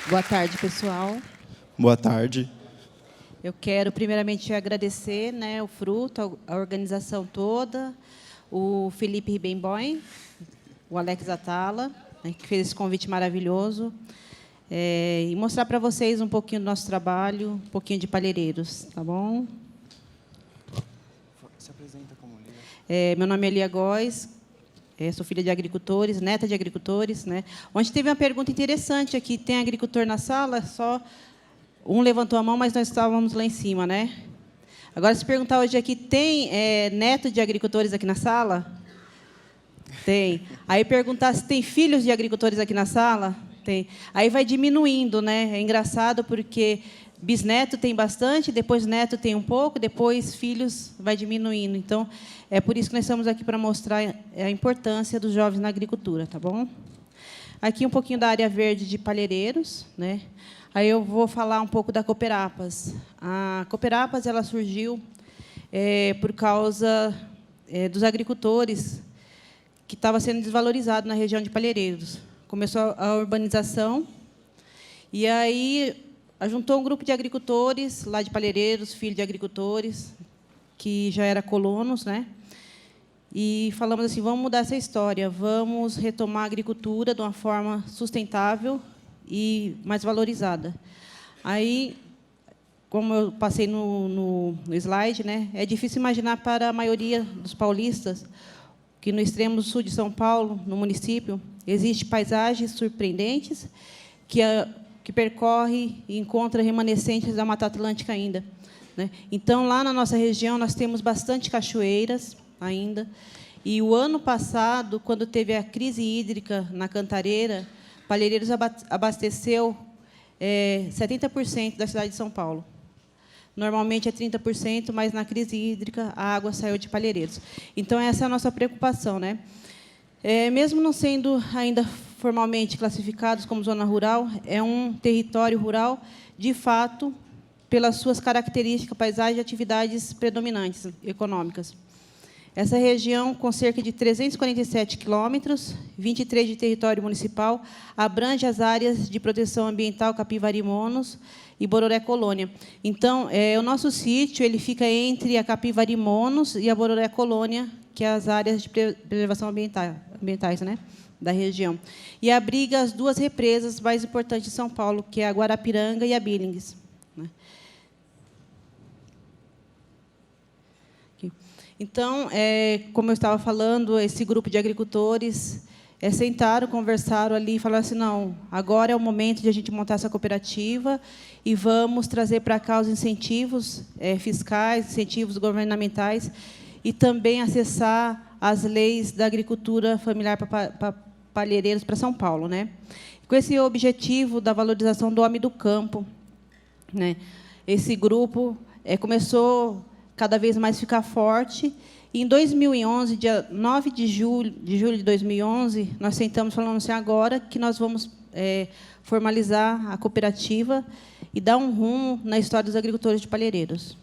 Boa tarde, pessoal. Boa tarde. Eu quero, primeiramente, agradecer, né, o Fruto, a organização toda, o Felipe Ribemboim, o Alex Atala, né, que fez esse convite maravilhoso, e mostrar para vocês um pouquinho do nosso trabalho, um pouquinho de Palheireiros, tá bom? Se apresenta como Lia. Meu nome é Lia Góes, sou filha de agricultores, neta de agricultores, né? Onde teve uma pergunta interessante aqui, tem agricultor na sala? Só um levantou a mão, mas nós estávamos lá em cima, né? Agora, se perguntar hoje aqui, tem neto de agricultores aqui na sala? Tem. Aí perguntar se tem filhos de agricultores aqui na sala? Tem. Aí vai diminuindo, né? É engraçado porque bisneto tem bastante, depois neto tem um pouco, depois filhos vai diminuindo. Então, é por isso que nós estamos aqui para mostrar a importância dos jovens na agricultura, tá bom? Aqui um pouquinho da área verde de Palheireiros, né? Aí eu vou falar um pouco da Cooperapas. A Cooperapas ela surgiu por causa dos agricultores que estava sendo desvalorizado na região de Palheireiros. Começou a urbanização e aí juntou um grupo de agricultores lá de Palheireiros, filhos de agricultores, que já eram colonos, né? E falamos assim, vamos mudar essa história, vamos retomar a agricultura de uma forma sustentável e mais valorizada. Aí, como eu passei no slide, né, é difícil imaginar para a maioria dos paulistas que no extremo sul de São Paulo, no município, existem paisagens surpreendentes que percorre e encontra remanescentes da Mata Atlântica ainda, né? Então, lá na nossa região, nós temos bastante cachoeiras ainda. E o ano passado, quando teve a crise hídrica na Cantareira, Palheireiros abasteceu 70% da cidade de São Paulo. Normalmente é 30%, mas na crise hídrica a água saiu de Palheireiros. Então, essa é a nossa preocupação, né? Mesmo não sendo ainda formalmente classificados como zona rural, é um território rural, de fato, pelas suas características, paisagem e atividades predominantes econômicas. Essa região, com cerca de 347 quilômetros, 23 de território municipal, abrange as áreas de proteção ambiental Capivari Monos e Bororé Colônia. Então, o nosso sítio ele fica entre a Capivari Monos e a Bororé Colônia, que é as áreas de preservação ambientais, né, da região. E abriga as duas represas mais importantes de São Paulo, que é a Guarapiranga e a Billings, né? Então, como eu estava falando, esse grupo de agricultores sentaram, conversaram ali e falaram assim, não, agora é o momento de a gente montar essa cooperativa e vamos trazer para cá os incentivos fiscais, incentivos governamentais e também acessar as leis da agricultura familiar para Palheireiros, para São Paulo, né? Com esse objetivo da valorização do homem do campo, né? Esse grupo começou cada vez mais ficar forte. E, em 2011, dia 9 de julho de 2011, nós sentamos falando assim, agora que nós vamos formalizar a cooperativa e dar um rumo na história dos agricultores de Palheireiros.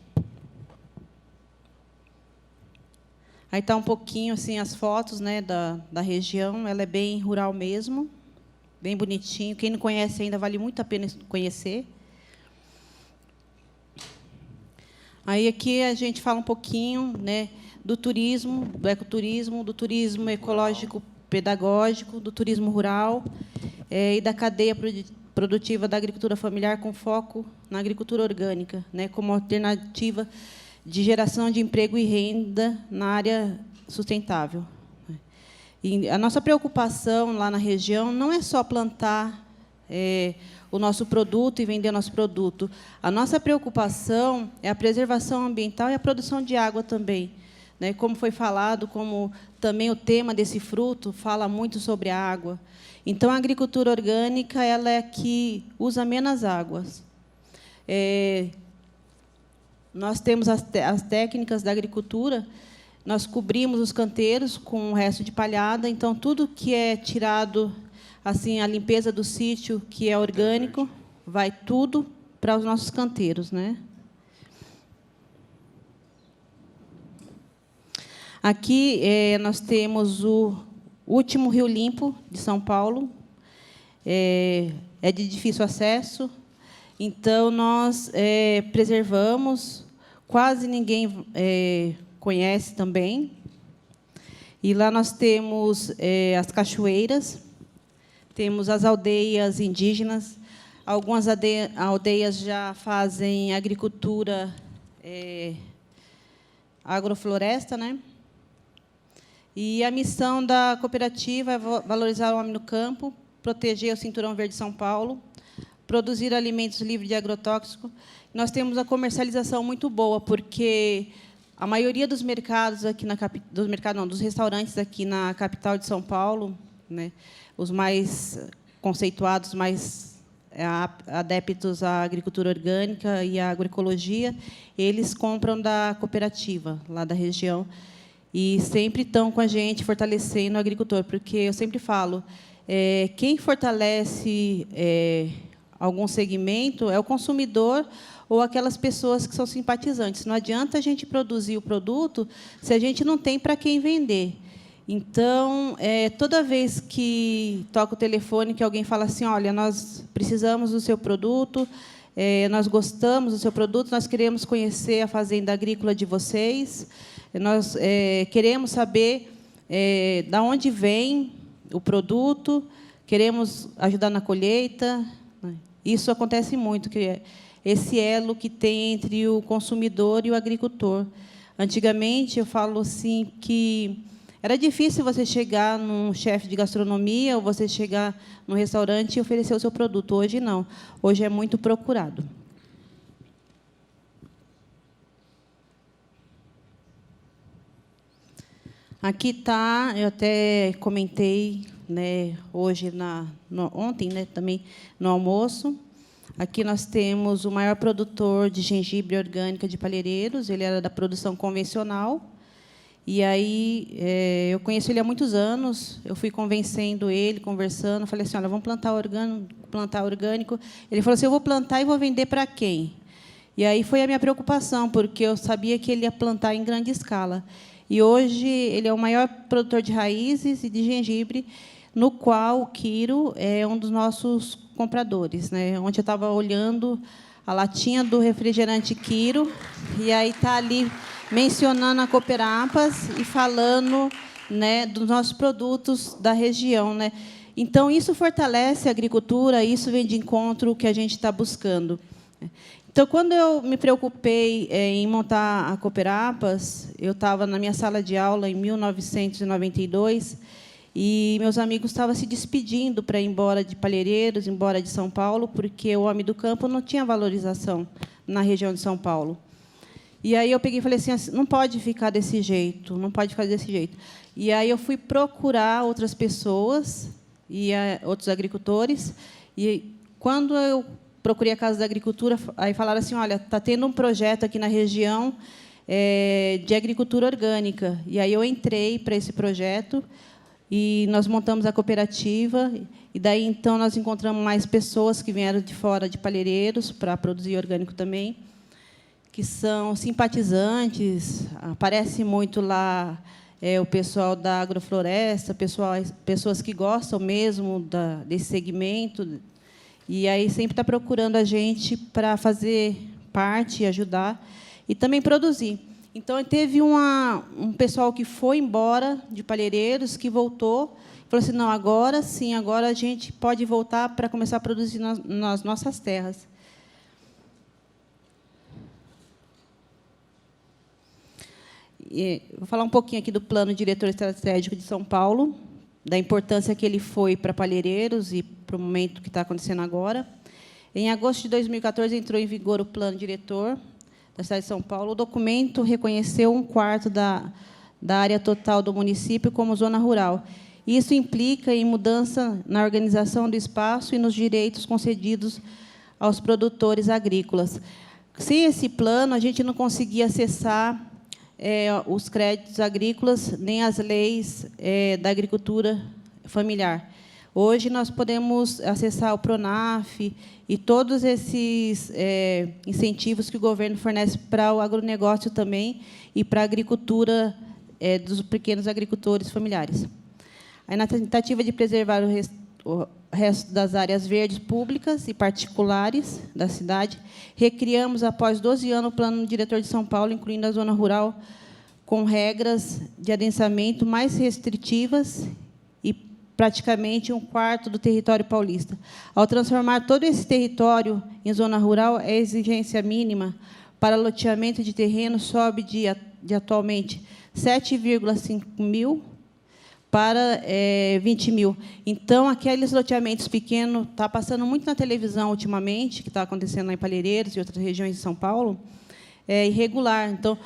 Aí está um pouquinho assim as fotos, né, da região. Ela é bem rural mesmo, bem bonitinho. Quem não conhece ainda vale muito a pena conhecer. Aí aqui a gente fala um pouquinho, né, do turismo, do ecoturismo, do turismo ecológico pedagógico, do turismo rural e da cadeia produtiva da agricultura familiar com foco na agricultura orgânica, né, como alternativa de geração de emprego e renda na área sustentável. E a nossa preocupação lá na região não é só plantar o nosso produto e vender o nosso produto. A nossa preocupação é a preservação ambiental e a produção de água também, né? Como foi falado, como também o tema desse fruto fala muito sobre a água. Então, a agricultura orgânica ela é a que usa menos águas. Nós temos as técnicas da agricultura, nós cobrimos os canteiros com o resto de palhada, então, tudo que é tirado, assim, a limpeza do sítio, que é orgânico, vai tudo para os nossos canteiros, né? Aqui nós temos o último rio limpo de São Paulo. É é de difícil acesso, então nós preservamos, quase ninguém conhece também. E lá nós temos as cachoeiras, temos as aldeias indígenas, algumas aldeias já fazem agricultura agrofloresta, né? E a missão da cooperativa é valorizar o homem no campo, proteger o Cinturão Verde de São Paulo, produzir alimentos livres de agrotóxico. Nós temos a comercialização muito boa, porque a maioria dos mercados aqui dos restaurantes aqui na capital de São Paulo, né, os mais conceituados, mais adeptos à agricultura orgânica e à agroecologia, eles compram da cooperativa lá da região e sempre estão com a gente fortalecendo o agricultor, porque eu sempre falo, quem fortalece algum segmento é o consumidor ou aquelas pessoas que são simpatizantes. Não adianta a gente produzir o produto se a gente não tem para quem vender. Então, toda vez que toca o telefone, que alguém fala assim, olha, nós precisamos do seu produto, nós gostamos do seu produto, nós queremos conhecer a fazenda agrícola de vocês, nós queremos saber de onde vem o produto, queremos ajudar na colheita. Isso acontece muito, que esse elo que tem entre o consumidor e o agricultor. Antigamente, eu falo assim que era difícil você chegar num chefe de gastronomia ou você chegar num restaurante e oferecer o seu produto. Hoje, não. Hoje é muito procurado. Aqui está, eu até comentei, né, hoje, ontem, né, também no almoço. Aqui nós temos o maior produtor de gengibre orgânica de Palheireiros, ele era da produção convencional. E aí eu conheço ele há muitos anos, eu fui convencendo ele, conversando, falei assim, olha, vamos plantar orgânico. Ele falou assim, eu vou plantar e vou vender para quem? E aí foi a minha preocupação, porque eu sabia que ele ia plantar em grande escala. E hoje ele é o maior produtor de raízes e de gengibre, no qual o Quiro é um dos nossos compradores, né? Ontem eu estava olhando a latinha do refrigerante Quiro, e aí está ali mencionando a Cooperapas e falando, né, dos nossos produtos da região, né? Então, isso fortalece a agricultura, isso vem de encontro ao que a gente está buscando. Então, quando eu me preocupei em montar a Cooperapas, eu estava na minha sala de aula em 1992, e meus amigos estavam se despedindo para ir embora de Palheireiros, embora de São Paulo, porque o homem do campo não tinha valorização na região de São Paulo. E aí eu peguei e falei assim, não pode ficar desse jeito, não pode ficar desse jeito. E aí eu fui procurar outras pessoas, e outros agricultores, e quando eu procurei a Casa da Agricultura, aí falaram assim, olha, está tendo um projeto aqui na região de agricultura orgânica. E aí eu entrei para esse projeto, e nós montamos a cooperativa, e daí, então, nós encontramos mais pessoas que vieram de fora de Palheireiros para produzir orgânico também, que são simpatizantes, aparece muito lá o pessoal da agrofloresta, pessoas que gostam mesmo desse segmento, e aí sempre está procurando a gente para fazer parte, ajudar, e também produzir. Então, teve um pessoal que foi embora de Palheireiros, que voltou, e falou assim, não, agora sim, agora a gente pode voltar para começar a produzir nas nossas terras. Vou falar um pouquinho aqui do Plano Diretor Estratégico de São Paulo, da importância que ele foi para Palheireiros e para o momento que está acontecendo agora. Em agosto de 2014, entrou em vigor o Plano Diretor da cidade de São Paulo. O documento reconheceu 1/4 da área total do município como zona rural. Isso implica em mudança na organização do espaço e nos direitos concedidos aos produtores agrícolas. Sem esse plano, a gente não conseguia acessar os créditos agrícolas, nem as leis da agricultura familiar. Hoje, nós podemos acessar o PRONAF e todos esses incentivos que o governo fornece para o agronegócio também e para a agricultura dos pequenos agricultores familiares. Aí, na tentativa de preservar o resto das áreas verdes públicas e particulares da cidade. Recriamos, após 12 anos, o plano diretor de São Paulo, incluindo a zona rural, com regras de adensamento mais restritivas e praticamente 1/4 do território paulista. Ao transformar todo esse território em zona rural, a exigência mínima para loteamento de terreno sobe de atualmente 7,5 mil para 20 mil. Então, aqueles loteamentos pequenos, está passando muito na televisão ultimamente, que está acontecendo lá em Palheireiros e outras regiões de São Paulo, é irregular. Então,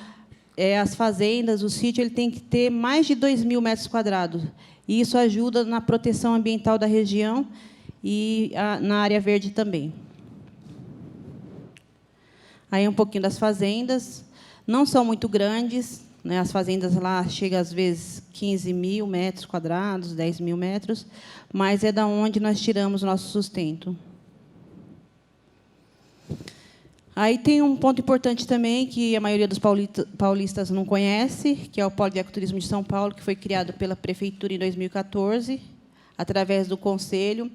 as fazendas, o sítio, ele tem que ter mais de 2.000 metros quadrados. E isso ajuda na proteção ambiental da região e na área verde também. Aí um pouquinho das fazendas. Não são muito grandes, né? As fazendas lá chegam, às vezes, 15.000 metros quadrados, 10.000 metros, mas é da onde nós tiramos nosso sustento. Aí tem um ponto importante também, que a maioria dos paulistas não conhece, que é o Polo de Ecoturismo de São Paulo, que foi criado pela Prefeitura em 2014, através do Conselho.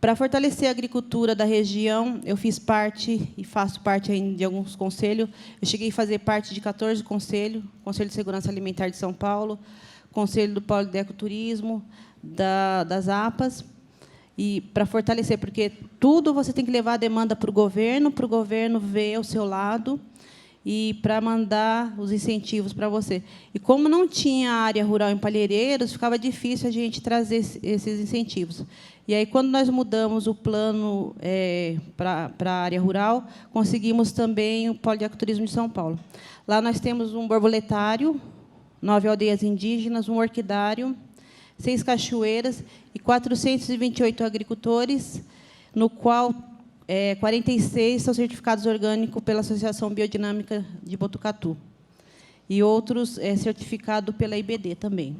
Para fortalecer a agricultura da região, eu fiz parte, e faço parte ainda de alguns conselhos. Eu cheguei a fazer parte de 14 conselhos, Conselho de Segurança Alimentar de São Paulo, Conselho do Polo de Ecoturismo, das APAs, e para fortalecer, porque tudo você tem que levar a demanda para o governo ver ao seu lado e para mandar os incentivos para você. E como não tinha área rural em Palheireiros, ficava difícil a gente trazer esses incentivos. E aí, quando nós mudamos o plano para a área rural, conseguimos também o Polo de Ecoturismo de São Paulo. Lá nós temos um borboletário, 9 aldeias indígenas, um orquidário, 6 cachoeiras e 428 agricultores, no qual 46 são certificados orgânicos pela Associação Biodinâmica de Botucatu. E outros certificados pela IBD também.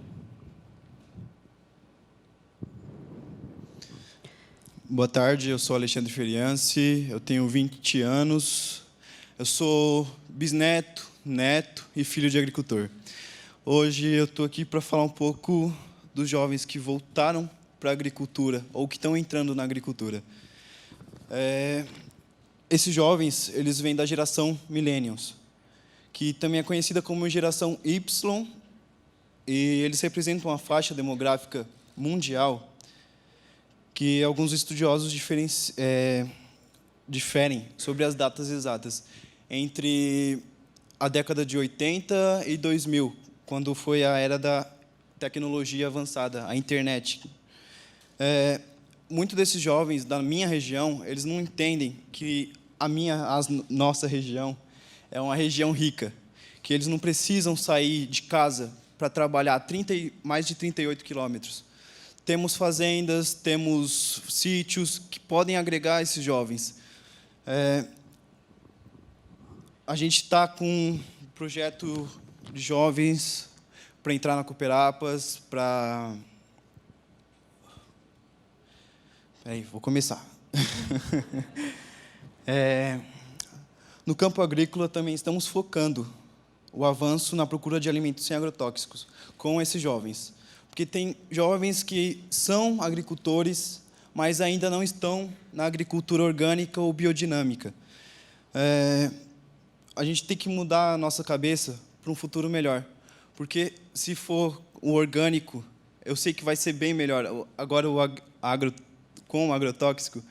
Boa tarde, eu sou Alexandre Ferianci, eu tenho 20 anos, eu sou bisneto, neto e filho de agricultor. Hoje eu estou aqui para falar um pouco dos jovens que voltaram para a agricultura ou que estão entrando na agricultura. Esses jovens, eles vêm da geração Millennials, que também é conhecida como geração Y, e eles representam uma faixa demográfica mundial que alguns estudiosos diferem sobre as datas exatas, entre a década de 80 e 2000, quando foi a era da tecnologia avançada, a internet. Muitos desses jovens da minha região, eles não entendem que a nossa região é uma região rica, que eles não precisam sair de casa para trabalhar mais de 38 quilômetros. Temos fazendas, temos sítios que podem agregar esses jovens. A gente está com um projeto de jovens para entrar na Cooperapas, para... Peraí, vou começar. No campo agrícola, também estamos focando o avanço na procura de alimentos sem agrotóxicos com esses jovens. Porque tem jovens que são agricultores, mas ainda não estão na agricultura orgânica ou biodinâmica. A gente tem que mudar a nossa cabeça para um futuro melhor. Porque, se for o orgânico, eu sei que vai ser bem melhor. Agora, com o agrotóxico,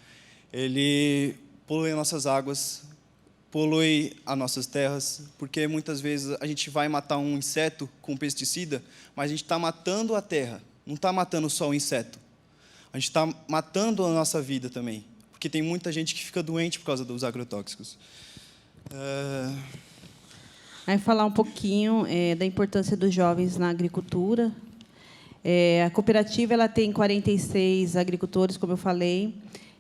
ele polui nossas águas, polui as nossas terras, porque muitas vezes a gente vai matar um inseto com pesticida, mas a gente está matando a terra, não está matando só o inseto. A gente está matando a nossa vida também, porque tem muita gente que fica doente por causa dos agrotóxicos. Aí falar um pouquinho da importância dos jovens na agricultura. A cooperativa ela tem 46 agricultores, como eu falei,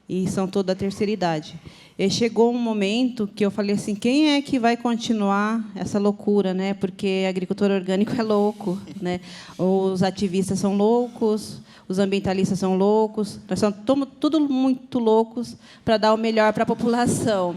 e são todos da terceira idade. E chegou um momento que eu falei assim, quem é que vai continuar essa loucura, né? Porque agricultor orgânico é louco, né? Os ativistas são loucos, os ambientalistas são loucos, nós somos todos muito loucos para dar o melhor para a população.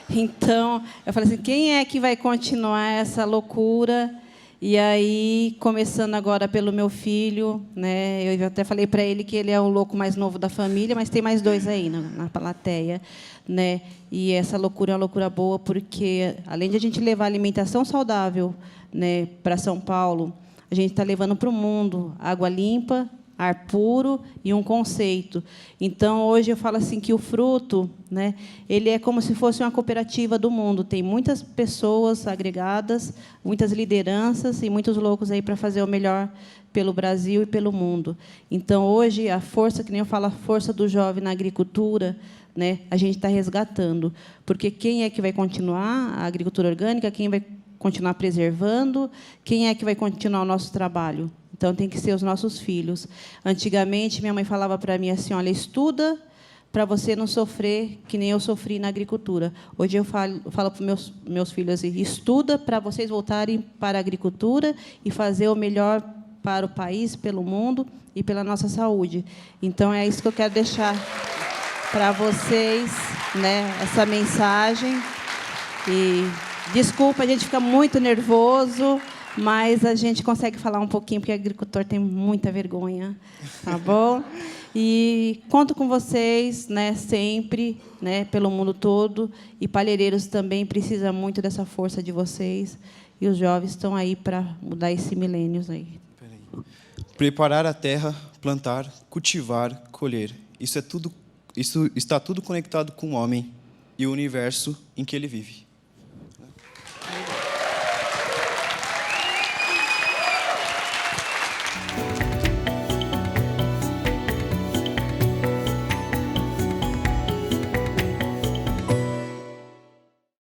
Então, eu falei assim, quem é que vai continuar essa loucura? E aí, começando agora pelo meu filho, né? Eu até falei para ele que ele é o louco mais novo da família, mas tem mais dois aí na plateia, né? E essa loucura é uma loucura boa, porque além de a gente levar alimentação saudável, né, para São Paulo, a gente está levando para o mundo água limpa, ar puro e um conceito. Então, hoje eu falo assim que o fruto, né, ele é como se fosse uma cooperativa do mundo. Tem muitas pessoas agregadas, muitas lideranças e muitos loucos aí para fazer o melhor pelo Brasil e pelo mundo. Então, hoje, a força, que nem eu falo, a força do jovem na agricultura, né, a gente está resgatando. Porque quem é que vai continuar a agricultura orgânica? Quem vai continuar preservando? Quem é que vai continuar o nosso trabalho? Então, tem que ser os nossos filhos. Antigamente, minha mãe falava para mim assim, olha, estuda para você não sofrer que nem eu sofri na agricultura. Hoje eu falo para os meus filhos assim, estuda para vocês voltarem para a agricultura e fazer o melhor para o país, pelo mundo e pela nossa saúde. Então, é isso que eu quero deixar para vocês, né, essa mensagem. E desculpa, a gente fica muito nervoso, mas a gente consegue falar um pouquinho, porque o agricultor tem muita vergonha, tá bom? E conto com vocês, né, sempre, né, pelo mundo todo, e Palheireiros também precisa muito dessa força de vocês, e os jovens estão aí para mudar esse milênio aí. Preparar a terra, plantar, cultivar, colher. Isso está tudo conectado com o homem e o universo em que ele vive.